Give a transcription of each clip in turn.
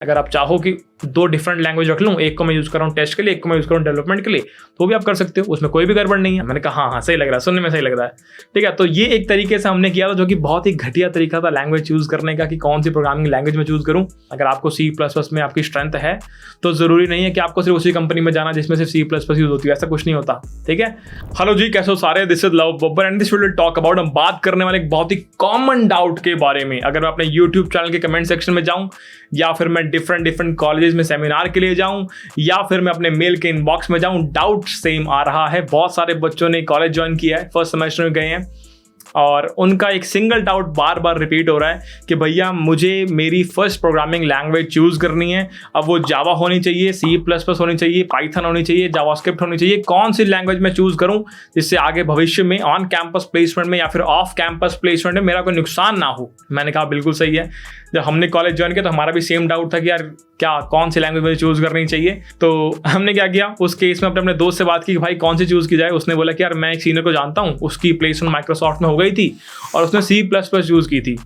अगर आप चाहो कि दो डिफरेंट लैंग्वेज रख लूँ, एक को मैं यूज़ कर रहा हूँ टेस्ट के लिए, एक को मैं यूज़ कर रहा हूँ डेवलपमेंट के लिए, तो भी आप कर सकते हो, उसमें कोई भी गड़बड़ नहीं है। मैंने कहा हाँ सही लग रहा है, सुनने में सही लग रहा है, ठीक है। तो ये एक तरीके से हमने किया था जो कि बहुत ही घटिया तरीका था लैंग्वेज चूज़ करने का कि कौन सी प्रोग्रामिंग लैंग्वेज में चूज़ करूँ। अगर आपको C++ में आपकी स्ट्रेंथ है तो ज़रूरी नहीं है कि आपको सिर्फ उसी कंपनी में जाना जिसमें सिर्फ C++ यूज़ होती है, ऐसा कुछ नहीं होता, ठीक है। हेलो जी, कैसे हो सारे, this is love Babbar and this will talk about, हम बात करने वाले एक बहुत ही कॉमन डाउट के बारे में। अगर मैं अपने यूट्यूब चैनल के कमेंट सेक्शन में जाऊँ, या फिर मैं डिफरेंट कॉलेजेस में सेमिनार के लिए जाऊं, या फिर मैं अपने मेल के इनबॉक्स में जाऊं, डाउट सेम आ रहा है। बहुत सारे बच्चों ने कॉलेज ज्वाइन किया है, फर्स्ट सेमेस्टर में गए हैं और उनका एक सिंगल डाउट बार बार रिपीट हो रहा है कि भैया मुझे मेरी फर्स्ट प्रोग्रामिंग लैंग्वेज चूज़ करनी है, अब वो जावा होनी चाहिए, C++ होनी चाहिए, पाइथन होनी चाहिए, जावास्क्रिप्ट होनी चाहिए, कौन सी लैंग्वेज मैं चूज़ करूं जिससे आगे भविष्य में ऑन कैंपस प्लेसमेंट में या फिर ऑफ कैंपस प्लेसमेंट में मेरा कोई नुकसान ना हो। मैंने कहा बिल्कुल सही है। जब हमने कॉलेज ज्वाइन किया तो हमारा भी सेम डाउट था कि यार क्या कौन सी लैंग्वेज मुझे चूज़ करनी चाहिए। तो हमने क्या किया, उस केस में अपने दोस्त से बात की कि भाई कौन सी चूज़ की जाए। उसने बोला कि यार मैं एक सीनियर को जानता हूँ, उसकी प्लेसमेंट माइक्रोसॉफ्ट में हो गई थी और उसने C++ यूज़ की थी,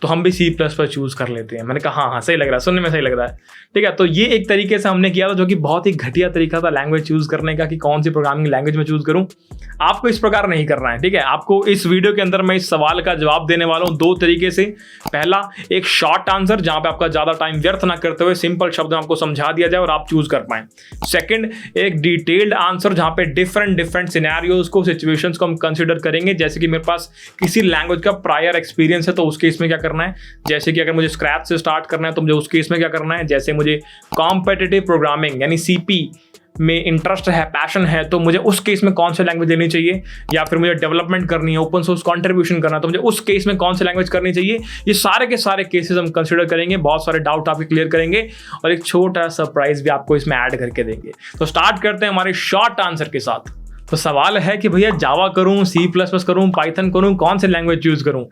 तो हम भी C++ चूज़ कर लेते हैं। मैंने कहा हाँ सही लग रहा है, सुनने में सही लग रहा है, ठीक है। तो ये एक तरीके से हमने किया था जो कि बहुत ही घटिया तरीका था लैंग्वेज चूज़ करने का कि कौन सी प्रोग्रामिंग लैंग्वेज में चूज़ करूँ। आपको इस प्रकार नहीं करना है, ठीक है। आपको इस वीडियो के अंदर मैं इस सवाल का जवाब देने वाला हूँ दो तरीके से। पहला, एक शॉर्ट आंसर जहाँ पे आपका ज़्यादा टाइम व्यर्थ ना करते हुए सिंपल शब्द में आपको समझा दिया जाए और आप चूज़ कर पाएं। सेकंड, एक डिटेल्ड आंसर जहाँ पे डिफरेंट सिनेरियोज को, सिचुएशंस को हम कंसिडर करेंगे। जैसे कि मेरे पास किसी लैंग्वेज का प्रायर एक्सपीरियंस है तो उस केस में क्या करना है, जैसे कि अगर मुझे स्क्रैच से स्टार्ट करना है तो मुझे उस केस में क्या करना है, जैसे मुझे कॉम्पिटिटिव प्रोग्रामिंग यानी CP में इंटरेस्ट है, पैशन है, तो मुझे उस केस में कौन सी लैंग्वेज लेनी चाहिए, या फिर मुझे डेवलपमेंट करनी है, ओपन सोर्स कंट्रीब्यूशन करना है तो मुझे उस केस में कौन सी लैंग्वेज करनी चाहिए। ये सारे के सारे केसेस हम कंसीडर करेंगे, बहुत सारे डाउट आपके क्लियर करेंगे और एक छोटा सरप्राइज भी आपको इसमें ऐड करके देंगे। तो स्टार्ट करते हैं हमारे शॉर्ट आंसर के साथ। तो सवाल है कि भैया जावा करूँ, C++ करूँ, पाइथन करूँ, कौन सी लैंग्वेज चूज करूँ।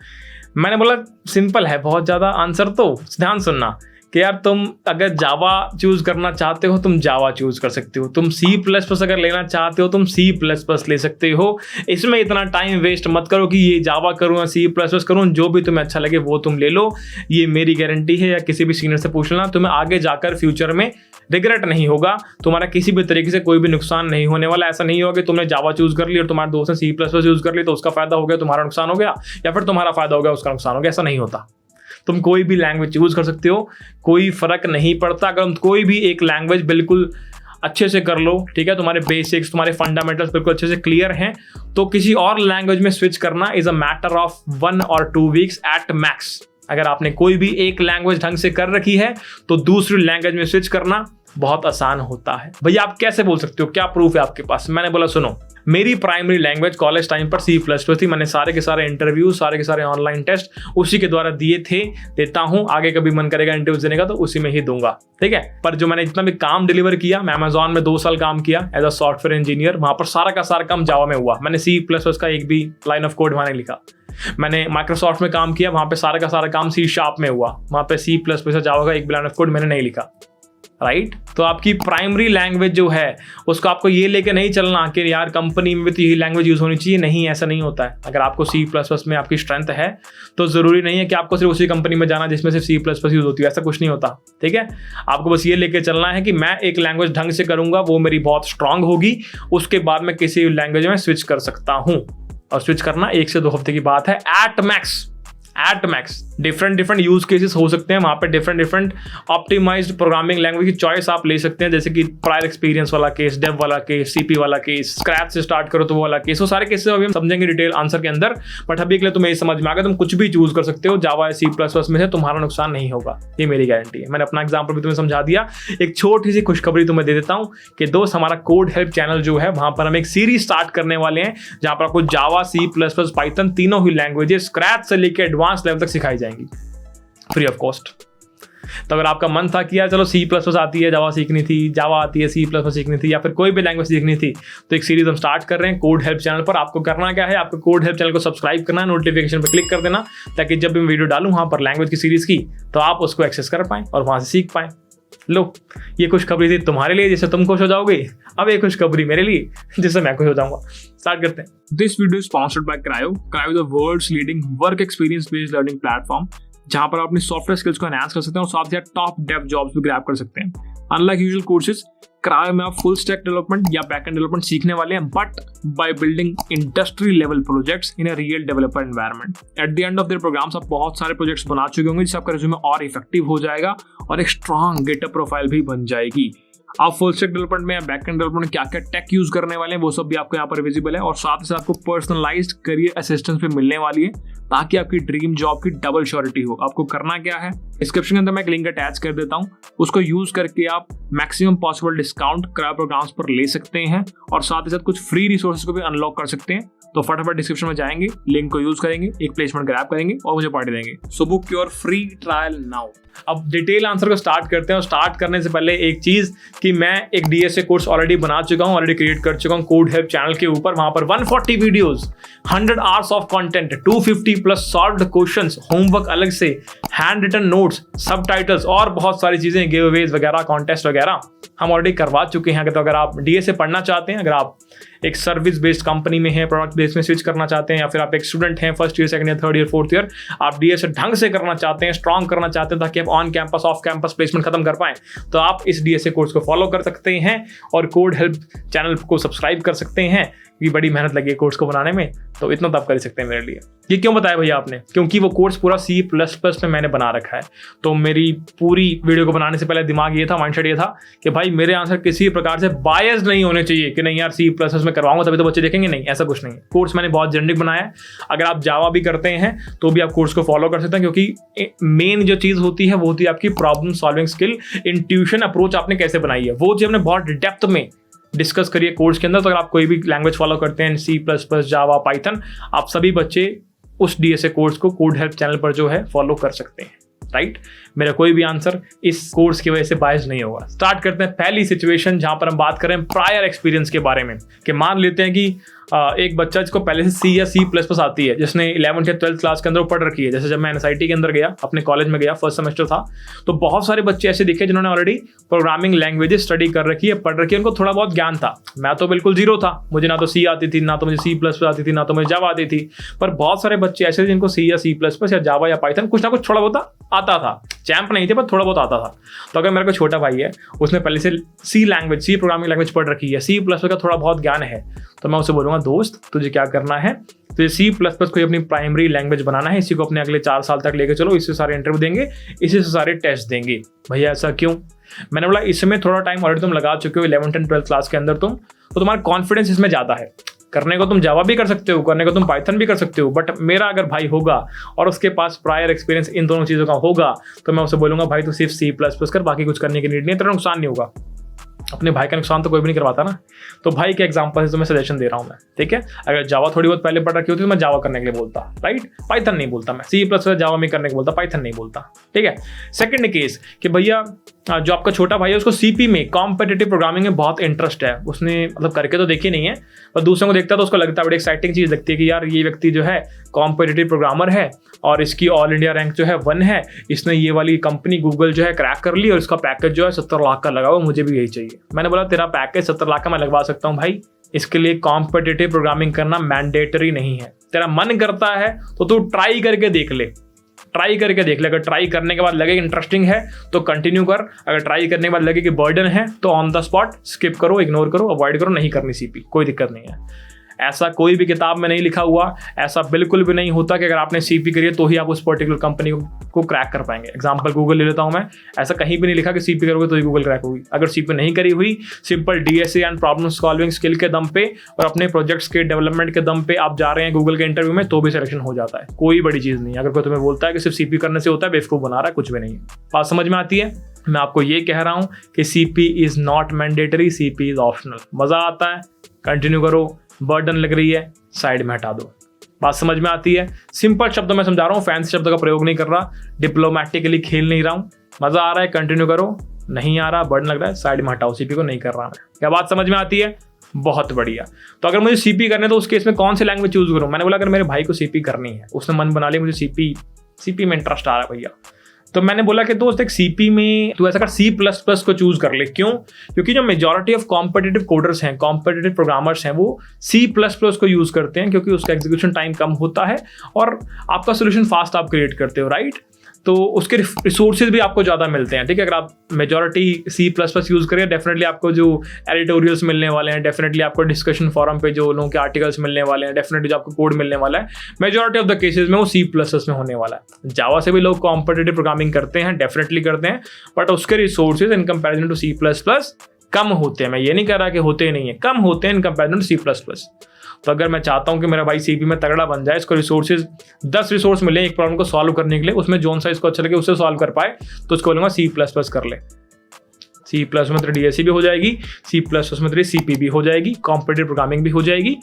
मैंने बोला सिंपल है बहुत ज़्यादा आंसर, तो ध्यान सुनना कि यार तुम अगर जावा चूज़ करना चाहते हो तुम जावा चूज़ कर सकते हो, तुम C++ अगर लेना चाहते हो तुम C++ ले सकते हो। इसमें इतना टाइम वेस्ट मत करो कि ये जावा करूँ या C++ करूँ, जो भी तुम्हें अच्छा लगे वो तुम ले लो। ये मेरी गारंटी है, या किसी भी सीनियर से पूछ लेना, तुम्हें आगे जाकर फ्यूचर में रिग्रेट नहीं होगा, तुम्हारा किसी भी तरीके से कोई भी नुकसान नहीं होने वाला। ऐसा नहीं होगा कि तुमने जावा चूज़ कर ली और तुम्हारे दोस्त ने C++ यूज़ कर ली तो उसका फायदा हो गया, तुम्हारा नुकसान हो गया, या फिर तुम्हारा फायदा हो गया उसका नुकसान हो गया। ऐसा नहीं होता। तुम कोई भी लैंग्वेज चूज कर सकते हो, कोई फर्क नहीं पड़ता। अगर तुम कोई भी एक लैंग्वेज बिल्कुल अच्छे से कर लो, ठीक है, तुम्हारे बेसिक्स, तुम्हारे फंडामेंटल्स बिल्कुल अच्छे से क्लियर हैं, तो किसी और लैंग्वेज में स्विच करना इज अ मैटर ऑफ 1 और 2 वीक्स एट मैक्स। अगर आपने कोई भी एक लैंग्वेज ढंग से कर रखी है तो दूसरी लैंग्वेज में स्विच करना बहुत आसान होता है। भैया आप कैसे बोल सकते हो, क्या प्रूफ है आपके पास। मैंने बोला सुनो, मेरी प्राइमरी लैंग्वेज कॉलेज टाइम पर C++ थी। मैंने सारे के सारे इंटरव्यू, सारे के सारे ऑनलाइन टेस्ट उसी के द्वारा दिए थे, देता हूं। आगे कभी मन करेगा इंटरव्यू देने का तो उसी में ही दूंगा, ठीक है। पर जो मैंने जितना भी काम डिलीवर किया, मैं अमेजॉन में 2 साल काम किया एज अ सॉफ्टवेयर इंजीनियर, वहां पर सारा का सारा काम जावा में हुआ। मैंने C++ का एक भी लाइन ऑफ कोड वहां नहीं लिखा। मैंने माइक्रोसॉफ्ट में काम किया, वहां पे सारा का सारा काम C# में हुआ, वहां पे C++ जावा का एक भी लाइन ऑफ कोड मैंने नहीं लिखा, राइट। तो आपकी प्राइमरी लैंग्वेज जो है उसको आपको ये लेके नहीं चलना कि यार कंपनी में भी तो यही लैंग्वेज यूज होनी चाहिए। नहीं, ऐसा नहीं होता है। अगर आपको C++ में आपकी स्ट्रेंथ है तो जरूरी नहीं है कि आपको सिर्फ उसी कंपनी में जाना जिसमें सिर्फ C++ यूज होती है, ऐसा कुछ नहीं होता, ठीक है। आपको बस ये लेके चलना है कि मैं एक लैंग्वेज ढंग से करूंगा, वो मेरी बहुत स्ट्रांग होगी, उसके बाद मैं किसी लैंग्वेज में स्विच कर सकता हूँ। और स्विच करना 1 से 2 हफ्ते की बात है at max. Different use cases हो सकते हैं, वहाँ पे डिफरेंट ऑप्टिमाइज्ड प्रोग्रामिंग लैंग्वेज की चॉइस आप ले सकते हैं। जैसे कि प्रायर एक्सपीरियंस वाला केस, डेव वाला केस, CP वाला केस, स्क्रैच से स्टार्ट करो तो वो वाला केस, वो सारे केसेस अभी हम समझेंगे डिटेल आंसर के अंदर। बट अभी के लिए तुम्हें समझ में आ गया, तुम कुछ भी चूज कर सकते हो जावा या C++ में से, तुम्हारा नुकसान नहीं होगा, ये मेरी गारंटी है। मैंने अपना एग्जाम्पल भी तुम्हें समझा दिया। एक छोटी सी खुशखबरी तुम्हें दे देता हूँ कि दोस्त, हमारा कोड हेल्प चैनल जो है वहाँ पर हम एक सीरीज स्टार्ट करने वाले हैं जहाँ पर आपको जावा, C++, पाइथन तीनों ही लैंग्वेजेस स्क्रैच से लेकर एडवांस लेवल तक सिखाई जाएंगी फ्री ऑफ कॉस्ट। तो अगर आपका मन था कि यार चलो C++ आती है, जावा सीखनी थी, जावा आती है, C++ सीखनी थी, या फिर कोई भी लैंग्वेज सीखनी थी, तो एक सीरीज हम स्टार्ट कर रहे हैं कोड हेल्प चैनल पर। आपको करना क्या है, आपको कोड हेल्प चैनल को सब्सक्राइब करना है, नोटिफिकेशन पर क्लिक कर देना, ताकि जब भी मैं वीडियो डालूं वहां पर लैंग्वेज की सीरीज की, तो आप उसको एक्सेस कर पाएं और वहां से सीख पाएं। लो, ये खुशखबरी थी तुम्हारे लिए जिससे तुम खुश हो जाओगे। अब ये खुशखबरी मेरे लिए जिससे मैं खुश हो जाऊंगा। स्टार्ट करते हैं। This video sponsored by Crio. Crio the world's leading work experience based learning platform जहां पर आप अपनी सॉफ्टवेयर स्किल्स को एनहांस कर सकते हैं और साथ ही टॉप डेव जॉब्स भी ग्रैब कर सकते हैं। अनलाइक यूजुअल कोर्सेज, क्रायो में आप फुल स्टैक डेवलपमेंट या बैकएंड डेवलपमेंट सीखने वाले हैं, but by building industry level projects in a real developer environment. At the end of their programs आप बहुत सारे प्रोजेक्ट्स बना चुके होंगे, जिससे आपका रिज्यूमे और इफेक्टिव हो जाएगा और एक स्ट्रॉन्ग गेटअप प्रोफाइल भी बन जाएगी। आप फुल स्टैक डेवलपमेंट में या बैकएंड डेवलपमेंट में क्या क्या टेक यूज करने वाले हैं वो सब भी आपको यहाँ पर विजिबल है, और साथ ही साथ आपको पर्सनलाइज्ड करियर असिस्टेंस भी मिलने वाली है, ताकि आपकी ड्रीम जॉब की डबल श्योरिटी हो। आपको करना क्या है, डिस्क्रिप्शन के अंदर मैं एक लिंक अटैच कर देता हूँ, उसको यूज करके आप maximum possible discount Crio programs पर ले सकते हैं और साथ ही साथ कुछ फ्री रिसोर्सेज को भी अनलॉक कर सकते हैं। तो फटाफट डिस्क्रिप्शन में जाएंगे, लिंक को यूज करेंगे, एक प्लेसमेंट ग्रैब करेंगे और मुझे पार्टी देंगे। So book your free trial now. अब डिटेल आंसर को स्टार्ट करते हैं, और स्टार्ट करने से पहले एक चीज कि मैं एक डीएसए कोर्स ऑलरेडी बना चुका हूं, ऑलरेडी क्रिएट कर चुका हूं कोड हेल्प चैनल के ऊपर। वहां पर 140 videos, 100 hours of content, 250 plus solved questions, homework अलग से, हैंड रिटन नोट्स, सबटाइटल्स और बहुत सारी चीजें, गिव अवेज वगैरह, कॉन्टेस्ट वगैरह हम ऑलरेडी करवा चुके हैं। तो अगर आप डीएसए पढ़ना चाहते हैं, अगर आप एक सर्विस बेस्ड कंपनी में है, प्रोडक्ट बेस्ड में स्विच करना चाहते हैं, या फिर आप एक स्टूडेंट हैं first year, second year, third year, fourth year, आप डीएसए ढंग से करना चाहते हैं, स्ट्रॉन्ग करना चाहते हैं, ताकि आप on campus off campus placement खत्म कर पाएं, तो आप इस डीएसए कोर्स को फॉलो कर सकते हैं और कोड हेल्प चैनल को सब्सक्राइब कर सकते हैं। ये बड़ी मेहनत लगी है कोर्स को बनाने में, तो इतना तो आप कर सकते हैं मेरे लिए। ये क्यों बताया भैया आपने, क्योंकि वो कोर्स पूरा C++ में मैंने बना रखा है। तो मेरी पूरी वीडियो को बनाने से पहले दिमाग ये था, माइंडसेट ये था कि भाई मेरे आंसर किसी प्रकार से बायस्ड नहीं होने चाहिए कि नहीं यार C++ में करवाऊंगा तभी तो बच्चे देखेंगे, नहीं, ऐसा कुछ नहीं है। कोर्स मैंने बहुत जेनरिक बनाया है। अगर आप जावा भी करते हैं तो भी आप कोर्स को फॉलो कर सकते हैं, क्योंकि मेन जो चीज़ होती है वो होती है आपकी problem solving skill, intuition approach आपने कैसे बनाई है, वो चीज़ हमने बहुत डेप्थ में डिस्कस करिए कोर्स के अंदर। तो अगर आप कोई भी लैंग्वेज फॉलो करते हैं, C++, जावा, पाइथन, आप सभी बच्चे उस डीएसए कोर्स को कोड हेल्प चैनल पर जो है फॉलो कर सकते हैं, राइट। मेरा कोई भी आंसर इस कोर्स की वजह से बायस नहीं होगा। स्टार्ट करते हैं पहली सिचुएशन, जहां पर हम बात करें प्रायर एक्सपीरियंस के बारे में। कि मान लेते हैं कि एक बच्चा जिसको पहले से C या C++ आती है, जिसने 11th या 12th क्लास के अंदर पढ़ रखी है। जैसे जब मैं एनएसआईटी के अंदर गया, अपने कॉलेज में गया, फर्स्ट सेमेस्टर था, तो बहुत सारे बच्चे ऐसे दिखे जिन्होंने ऑलरेडी प्रोग्रामिंग लैंग्वेजेस स्टडी कर रखी है, पढ़ रखी है, उनको थोड़ा बहुत ज्ञान था। मैं तो बिल्कुल जीरो था, मुझे ना तो C आती थी, ना तो मुझे C++ आती थी, ना तो मुझे जावा आती थी। पर बहुत सारे बच्चे ऐसे थे जिनको C या C++ या जावा या पाइथन कुछ ना कुछ थोड़ा बहुत आता था। चैंप नहीं थे पर थोड़ा बहुत आता था। तो अगर मेरा कोई छोटा भाई है, उसने पहले से C language, C programming language पढ़ रखी है, C++ का थोड़ा बहुत ज्ञान है, तो मैं उसे बोलूँगा दोस्त तुझे क्या करना है, तुझे C++ को अपनी प्राइमरी लैंग्वेज बनाना है, इसी को अपने अगले 4 साल तक लेके चलो, इससे सारे इंटरव्यू देंगे, इसी से सारे टेस्ट देंगे। भैया ऐसा क्यों? मैंने बोला इसमें थोड़ा टाइम ऑलरेडी तुम लगा चुके हो 11th एंड 12th क्लास के अंदर, तो तुम्हारा कॉन्फिडेंस इसमें ज़्यादा है। करने को तुम जावा भी कर सकते हो, करने को तुम पाइथन भी कर सकते हो, बट मेरा अगर भाई होगा और उसके पास प्रायर एक्सपीरियंस इन दोनों चीज़ों का होगा, तो मैं उसे बोलूँगा भाई तू सिर्फ C++ कर, बाकी कुछ करने की नीड नहीं है, तेरा नुकसान नहीं होगा। अपने भाई का नुकसान तो कोई भी नहीं करवाता ना। तो भाई के एग्जांपल से तुम्हें सजेशन दे रहा हूं मैं, ठीक है। अगर जावा थोड़ी बहुत पहले पढ़ रखी होती तो मैं जावा करने के लिए बोलता, राइट। पाइथन नहीं बोलता मैं, C++ जावा में करने के बोलता, पाइथन नहीं बोलता, ठीक है। सेकंड केस कि भैया जो आपका छोटा भाई है उसको सीपी में, कॉम्पिटिटिव प्रोग्रामिंग में बहुत इंटरेस्ट है, उसने मतलब करके तो देखी नहीं है, पर दूसरों को देखता है तो उसको लगता है बड़ी एक्साइटिंग चीज़ लगती है कि यार ये व्यक्ति जो है कॉम्पिटिटिव प्रोग्रामर है और इसकी ऑल इंडिया रैंक जो है 1 है, इसने ये वाली कंपनी गूगल जो है क्रैक कर ली और इसका पैकेज जो है 70 लाख का लगा हुआ, मुझे भी यही चाहिए। मैंने बोला तेरा पैकेज 70 लाख का मैं लगवा सकता हूँ भाई, इसके लिए कॉम्पिटिटिव प्रोग्रामिंग करना मैंडेटरी नहीं है। तेरा मन करता है तो तू ट्राई करके देख ले, ट्राई करके देख ले। अगर ट्राई करने के बाद लगे इंटरेस्टिंग है तो कंटिन्यू कर, अगर ट्राई करने के बाद लगे कि बर्डन है तो ऑन द स्पॉट स्किप करो, इग्नोर करो, अवॉइड करो, नहीं करनी सीपी, कोई दिक्कत नहीं है। ऐसा कोई भी किताब में नहीं लिखा हुआ, ऐसा बिल्कुल भी नहीं होता कि अगर आपने सीपी करी है तो ही आप उस पर्टिकुलर कंपनी को क्रैक कर पाएंगे। एग्जांपल गूगल ले लेता हूं मैं, ऐसा कहीं भी नहीं लिखा कि सीपी करोगे तो ही गूगल क्रैक होगी। अगर सीपी नहीं करी हुई, simple DSA and problem solving skill के दम पे और अपने प्रोजेक्ट्स के डेवलपमेंट के दम पे आप जा रहे हैं गूगल के इंटरव्यू में, तो भी सिलेक्शन हो जाता है, कोई बड़ी चीज़ नहीं है। अगर कोई तुम्हें बोलता है कि सिर्फ सीपी करने से होता है, बेवकूफ बना रहा है, कुछ भी नहीं है। बात समझ में आती है? मैं आपको ये कह रहा हूं कि CP is not mandatory, CP is optional. मजा आता है, कंटिन्यू करो, बर्डन लग रही है, साइड में हटा दो। बात समझ में आती है? सिंपल शब्दों में समझा रहा हूँ, फैंसी शब्दों का प्रयोग नहीं कर रहा, डिप्लोमेटिकली खेल नहीं रहा हूँ। मजा आ रहा है, कंटिन्यू करो, नहीं आ रहा, बर्डन लग रहा है, साइड में हटाओ, सीपी को नहीं कर रहा मैं। क्या बात समझ में आती है? बहुत बढ़िया। तो अगर मुझे सीपी करने तो उस केस में कौन सी लैंग्वेज चूज करूँ? मैंने बोला अगर मेरे भाई को सीपी करनी है, उसने मन बना लिया मुझे सीपी में इंटरेस्ट आ रहा है भैया, तो मैंने बोला कि दोस्त एक सीपी में तू ऐसा कर C++ को चूज कर ले। क्यों? क्योंकि जो मेजॉरिटी ऑफ कॉम्पिटिटिव कोडर्स हैं, कॉम्पिटिटिव प्रोग्रामर्स हैं, वो C++ को यूज करते हैं क्योंकि उसका एग्जीक्यूशन टाइम कम होता है और आपका सोल्यूशन फास्ट आप क्रिएट करते हो, राइट। तो उसके रिसोर्सेज भी आपको ज़्यादा मिलते हैं। ठीक है, अगर आप मेजॉरिटी C++ यूज़ करें, डेफिनेटली आपको जो एडिटोरियल्स मिलने वाले हैं, डेफिनेटली आपको डिस्कशन फोरम पे जो लोगों के आर्टिकल्स मिलने वाले हैं, डेफिनेटली जो आपको कोड मिलने वाला है, मेजॉरिटी ऑफ द केसेस में वो C++ में होने वाला है। जावा से भी लोग कॉम्पिटिटिव प्रोग्रामिंग करते हैं, डेफिनेटली करते हैं, बट उसके resources in comparison to C++ कम होते हैं। मैं ये नहीं कह रहा कि होते नहीं है, कम होते हैं इन कंपेरिजन टू C++। तो अगर मैं चाहता हूं कि मेरा भाई सीपी में तगड़ा बन जाए, इसको रिसोर्सेज 10 रिसोर्स मिले एक प्रॉब्लम को सॉल्व करने के लिए, उसमें जोन सा इसको अच्छा लगे उससे सॉल्व कर पाए, तो उसको बोलूंगा C++ कर ले। C++ में तेरी DSC भी हो जाएगी, C++ में तेरी CP भी हो जाएगी, कॉम्पिटिटिव प्रोग्रामिंग भी हो जाएगी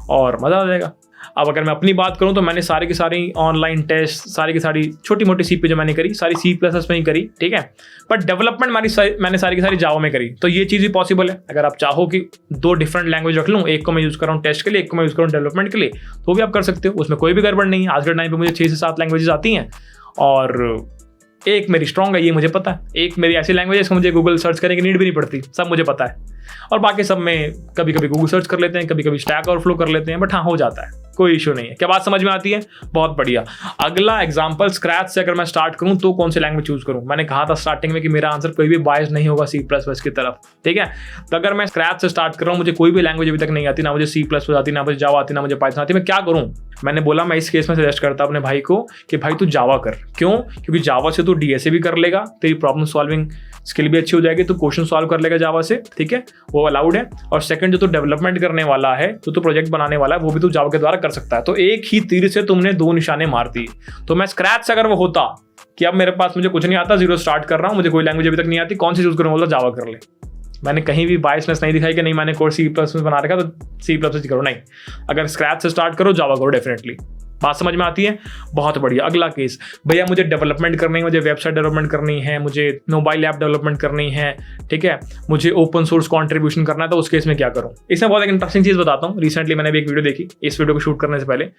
और मजा आ जाएगा। अब अगर मैं अपनी बात करूं तो मैंने सारी की सारी ऑनलाइन टेस्ट, सारी की सारी छोटी मोटी सीपी जो मैंने करी सारी C++ में ही करी। ठीक है, बट डेवलपमेंट मैंने सारी की सारी जावा में करी। तो ये चीज़ भी पॉसिबल है। अगर आप चाहो कि 2 डिफरेंट लैंग्वेज रख लूँ, एक को मैं यूज़ कर रहा हूँ टेस्ट के लिए, एक को मैं यूज़ कर रहा हूँ डेवलपमेंट के लिए, तो भी आप कर सकते हो, उसमें कोई भी गड़बड़ नहीं है। आज के टाइम पर मुझे 6 से 7 लैंग्वेजेस आती हैं और एक मेरी स्ट्रॉन्ग है, ये मुझे पता है। एक मेरी ऐसी लैंग्वेज है इसको मुझे गूगल सर्च करने की नीड भी नहीं पड़ती, सब मुझे पता है। और बाकी सब में कभी कभी गूगल सर्च कर लेते हैं, कभी कभी स्टैक ओवरफ्लो कर लेते हैं, बट हाँ हो जाता है, कोई इशू नहीं है। क्या बात समझ में आती है? बहुत बढ़िया। अगला एग्जांपल स्क्रैच से अगर मैं स्टार्ट करूं तो कौन सी लैंग्वेज चूज करूं? मैंने कहा था स्टार्टिंग में कि मेरा आंसर कोई भी बायस नहीं होगा C++ की तरफ। ठीक है, तो अगर मैं स्क्रैच से स्टार्ट कर रहा हूं, मुझे कोई भी लैंग्वेज अभी तक नहीं आती, ना मुझे C++ आती, ना मुझे जावा आती, ना मुझे पाइथन आती, मैं क्या करूं? मैंने बोला मैं इस केस में सजेस्ट करता अपने भाई को कि भाई तू जावा कर। क्यों? क्योंकि जावा से तू DSA भी कर लेगा, तेरी प्रॉब्लम सॉल्विंग स्किल भी अच्छी हो जाएगी, तो क्वेश्चन सॉल्व कर लेगा जावा से। ठीक है, वो अलाउड है। और सेकंड, जो तू डेवलपमेंट करने वाला है, तो प्रोजेक्ट बनाने वाला है, वो भी तू जावा के द्वारा कर सकता है। तो एक ही तीर से तुमने 2 निशाने मार दिए। तो मैं स्क्रैच से अगर वो होता कि अब मेरे पास मुझे कुछ नहीं आता, 0 स्टार्ट कर रहा हूं, मुझे कोई लैंग्वेज अभी तक नहीं आती, कौन सी चूज करूं? बोला जावा कर ले। मैंने कहीं भी बायसनेस नहीं दिखाई कि नहीं मैंने कोर्स C++ बना रखा तो C++ करो, नहीं। अगर स्क्रैच से स्टार्ट करो, जावा करो डेफिनेटली। बात समझ में आती है? बहुत बढ़िया। अगला केस, भैया मुझे डेवलपमेंट करनी है, मुझे वेबसाइट डेवलपमेंट करनी है, मुझे मोबाइल ऐप डेवलपमेंट करनी है, ठीक है, मुझे ओपन सोर्स कंट्रीब्यूशन करना है, तो उस केस में क्या करूं? इसमें बहुत एक इंटरेस्टिंग चीज बताता हूं। रिसेंटली मैंने भी एक वीडियो देखी, इस वीडियो को शूट करने से पहले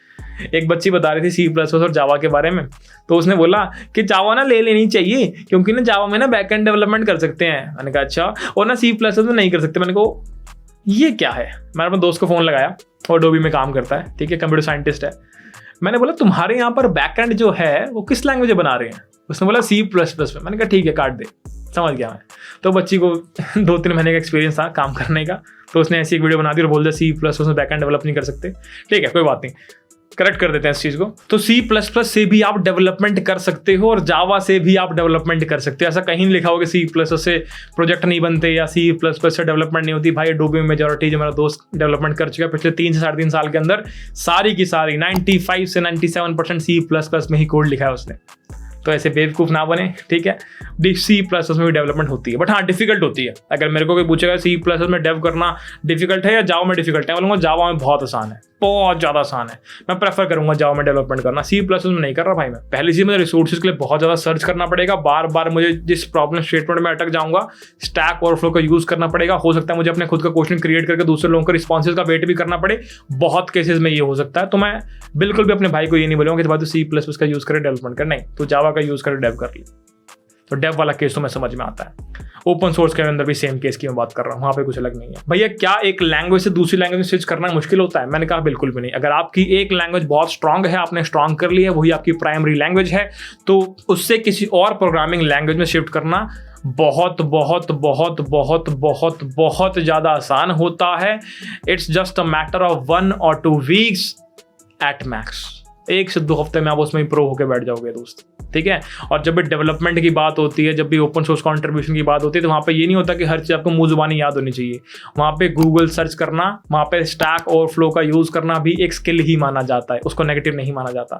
एक बच्ची बता रही थी C++ और जावा के बारे में। तो उसने बोला कि जावा ना ले लेनी चाहिए क्योंकि ना जावा में ना बैकएंड डेवलपमेंट कर सकते हैं। मैंने कहा अच्छा, और ना C++ में नहीं कर सकते। मैंने कहा ये क्या है? मैंने अपने दोस्त को फोन लगाया, वो अडोबी में काम करता है, ठीक है, कंप्यूटर साइंटिस्ट है। मैंने बोला तुम्हारे यहाँ पर बैकएंड जो है वो किस लैंग्वेज में बना रहे हैं? उसने बोला C++ में। मैंने कहा ठीक है, काट दे, समझ गया मैं। तो बच्ची को 2-3 महीने का एक्सपीरियंस था काम करने का, तो उसने ऐसी एक वीडियो बना दी और बोल दिया C++ में बैकएंड डेवलप नहीं कर सकते। ठीक है, कोई बात नहीं, करेक्ट कर देते हैं इस चीज़ को। तो C++ से भी आप डेवलपमेंट कर सकते हो और जावा से भी आप डेवलपमेंट कर सकते हो। ऐसा कहीं नहीं लिखा होगा C++ से प्रोजेक्ट नहीं बनते या C++ से डेवलपमेंट नहीं होती। भाई अडोबी में मेजॉरिटी जो मेरा दोस्त डेवलपमेंट कर चुका है पिछले 3 से 3.5 साल के अंदर, सारी की सारी 95 से 97% C++ में ही कोड लिखा है उसने। तो ऐसे बेवकूफ ना बने, ठीक है। C++ में भी डेवलपमेंट होती है, बट हाँ डिफिकल्ट होती है। अगर मेरे को कोई पूछेगा C++ में डेव करना डिफिकल्ट है या जावा में डिफिकल्ट है, बोलूँगा जावा में बहुत आसान है, बहुत ज़्यादा आसान है। मैं प्रेफर करूंगा जावा में डेवलपमेंट करना, C++ में नहीं कर रहा भाई मैं। पहली चीज़ मुझे रिसोर्सेज के लिए बहुत ज़्यादा सर्च करना पड़ेगा, बार बार मुझे जिस प्रॉब्लम स्टेटमेंट में अटक जाऊंगा स्टैक ओवरफ्लो का यूज़ करना पड़ेगा। हो सकता है मुझे अपने खुद का क्वेश्चन क्रिएट करके दूसरे लोगों के रिस्पॉन्सेज का वेट भी करना पड़े, बहुत केसेस में ये हो सकता है। तो मैं बिल्कुल भी अपने भाई को ये नहीं बोलूँगा कि भाई तू C++ का यूज़ करे डेवलपमेंट कर, नहीं, तो जावा का यूज़ करे डेव कर ली। तो डेव वाला केस तो मैं समझ में आता है। ओपन सोर्स के अंदर भी सेम केस की मैं बात कर रहा हूँ, वहाँ पे कुछ अलग नहीं है। भैया क्या एक लैंग्वेज से दूसरी लैंग्वेज में स्विच करना मुश्किल होता है? मैंने कहा बिल्कुल भी नहीं। अगर आपकी एक लैंग्वेज बहुत स्ट्रांग है, आपने स्ट्रांग कर ली है, वही आपकी प्राइमरी लैंग्वेज है, तो उससे किसी और प्रोग्रामिंग लैंग्वेज में शिफ्ट करना बहुत बहुत बहुत बहुत बहुत बहुत ज़्यादा आसान होता है। It's just a matter of 1 or 2 weeks at max. 1 से 2 हफ्ते में आप उसमें प्रो होकर बैठ जाओगे दोस्त, ठीक है। और जब भी डेवलपमेंट की बात होती है, जब भी ओपन सोर्स कंट्रीब्यूशन की बात होती है, तो वहाँ पे ये नहीं होता कि हर चीज़ आपको मुंह जुबानी याद होनी चाहिए। वहाँ पे गूगल सर्च करना, वहाँ पे स्टैक ओवरफ्लो का यूज़ करना भी एक स्किल ही माना जाता है, उसको नेगेटिव नहीं माना जाता।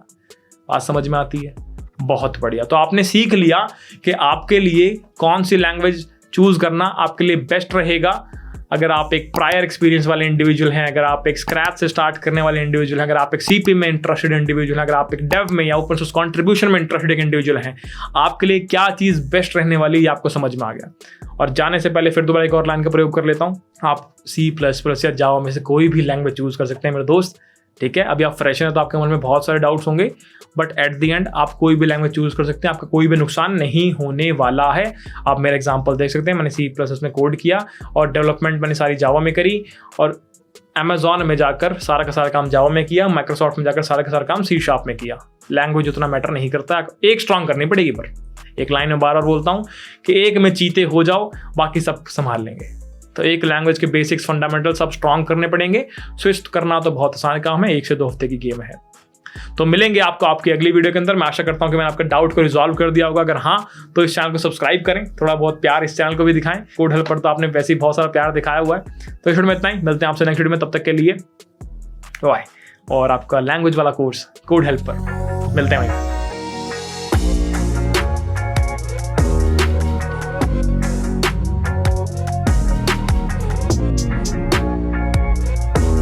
बात समझ में आती है? बहुत बढ़िया। तो आपने सीख लिया कि आपके लिए कौन सी लैंग्वेज चूज़ करना आपके लिए बेस्ट रहेगा। अगर आप एक प्रायर एक्सपीरियंस वाले इंडिविजुअल हैं, अगर आप एक स्क्रैच से स्टार्ट करने वाले इंडिविजुअल हैं, अगर आप एक सीपी में इंटरेस्टेड इंडिविजुअल हैं, अगर आप एक डेव में या ओपन सोर्स कंट्रीब्यूशन में इंटरेस्टेड एक इंडिविजुअल हैं, आपके लिए क्या चीज़ बेस्ट रहने वाली है आपको समझ में आ गया। और जाने से पहले फिर दोबारा एक और लाइन का प्रयोग कर लेता हूँ। आप C++ या जावा में से कोई भी लैंग्वेज चूज़ कर सकते हैं मेरे दोस्त, ठीक है। अभी आप फ्रेशर हैं तो आपके मन में बहुत सारे डाउट्स होंगे, बट एट द एंड आप कोई भी लैंग्वेज चूज कर सकते हैं, आपका कोई भी नुकसान नहीं होने वाला है। आप मेरा एग्जांपल देख सकते हैं, मैंने C++ में कोड किया और डेवलपमेंट मैंने सारी जावा में करी, और अमेजॉन में जाकर सारा का सारा काम जावा में किया, माइक्रोसॉफ्ट में जाकर सारा का सारा काम C# में किया। लैंग्वेज उतना मैटर नहीं करता, एक स्ट्रांग करनी पड़ेगी। पर एक लाइन में बार बार बोलता हूँ कि एक में चीते हो जाओ, बाकी सब संभाल लेंगे। तो एक लैंग्वेज के बेसिक्स फंडामेंटल सब स्ट्रांग करने पड़ेंगे। स्विच करना तो बहुत आसान काम है, 1 से 2 हफ्ते की गेम है। तो मिलेंगे आपको आपकी अगली वीडियो के अंदर। मैं आशा करता हूं कि मैंने आपके डाउट को रिजॉल्व कर दिया होगा। अगर हाँ तो इस चैनल को सब्सक्राइब करें, थोड़ा बहुत प्यार इस चैनल को भी दिखाएं। कोड हेल्पर तो आपने वैसे ही बहुत सारा प्यार दिखाया हुआ है। तो इस वीडियो में इतना ही, मिलते हैं आपसे नेक्स्ट वीडियो में, तब तक के लिए बाय। और आपका लैंग्वेज वाला कोर्स कोड हेल्पर मिलते हैं भाई।